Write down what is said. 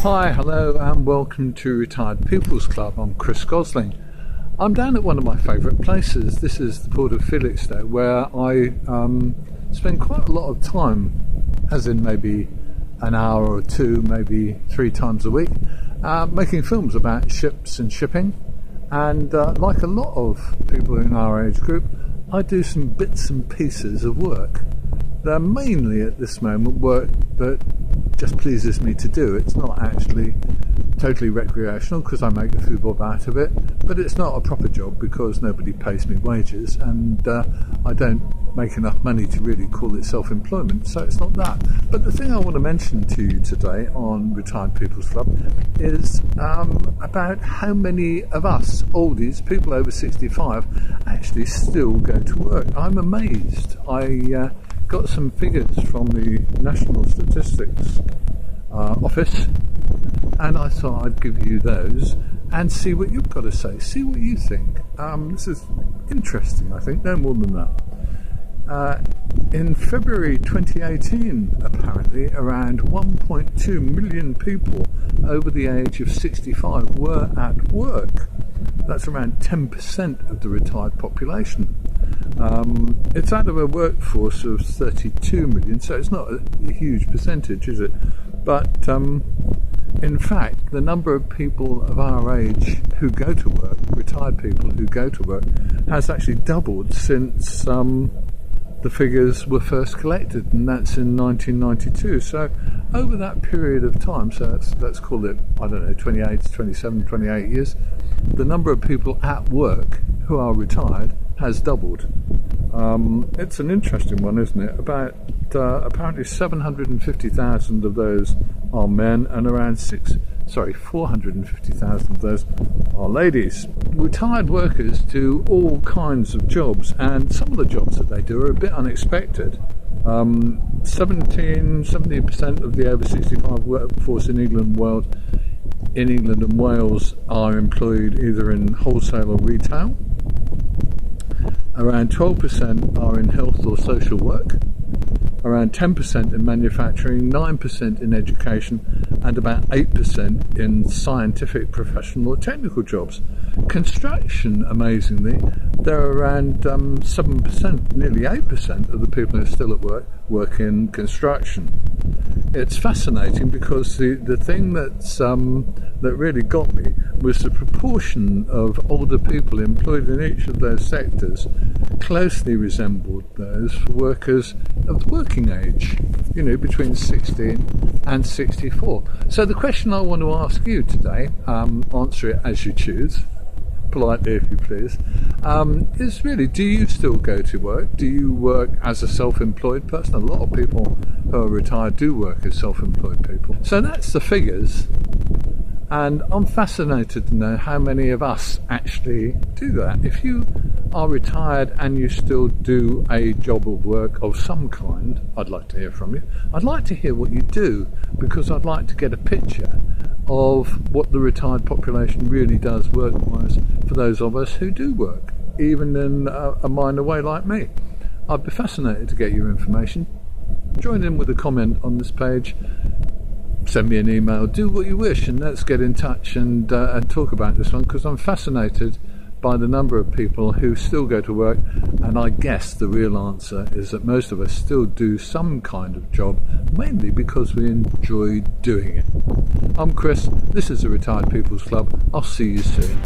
Hi, hello and welcome to Retired People's Club. I'm Chris Gosling. I'm down at one of my favourite places. This is the Port of Felixstowe, where I spend quite a lot of time, as in maybe an hour or two, maybe 3 times a week, making films about ships and shipping. And like a lot of people in our age group, I do some bits and pieces of work. They're mainly at this moment work that just pleases me to do. It's not actually totally recreational because I make a few bob out of it, but it's not a proper job because nobody pays me wages, and I don't make enough money to really call it self-employment, so it's not that. But the thing I want to mention to you today on Retired People's Club is about how many of us oldies, people over 65, actually still go to work. I'm amazed. I got some figures from the National Statistics Office, and I thought I'd give you those and see what you've got to say, see what you think. This is interesting, I think, no more than that. In February 2018, apparently, around 1.2 million people over the age of 65 were at work. That's around 10% of the retired population. It's out of a workforce of 32 million, so it's not a huge percentage, is it? But in fact, the number of people of our age who go to work, retired people who go to work, has actually doubled since the figures were first collected, and that's in 1992. So over that period of time, so let's call it, I don't know, 28, 27, 28 years, the number of people at work who are retired has doubled. It's an interesting one, isn't it? About apparently 750,000 of those are men, and around 450,000 of those are ladies. Retired workers do all kinds of jobs, and some of the jobs that they do are a bit unexpected. 17% of the over 65 workforce in England and Wales are employed either in wholesale or retail. Around 12% are in health or social work, around 10% in manufacturing, 9% in education, and about 8% in scientific, professional or technical jobs. Construction, amazingly, there are around 7%, nearly 8% of the people who are still at work in construction. It's fascinating because the thing that really got me was the proportion of older people employed in each of those sectors closely resembled those for workers of the working age, between 16 and 64. So the question I want to ask you today, answer it as you choose, politely if you please, is really, do you still go to work? Do you work as a self-employed person? A lot of people who are retired do work as self-employed people. So that's the figures, and I'm fascinated to know how many of us actually do that. If you are retired and you still do a job of work of some kind, I'd like to hear from you. I'd like to hear what you do, because I'd like to get a picture of what the retired population really does work-wise for those of us who do work, even in a minor way like me. I'd be fascinated to get your information. Join in with a comment on this page, send me an email, do what you wish, and let's get in touch and talk about this one, because I'm fascinated by the number of people who still go to work, and I guess the real answer is that most of us still do some kind of job, mainly because we enjoy doing it. I'm Chris, this is the Retired People's Club. I'll see you soon.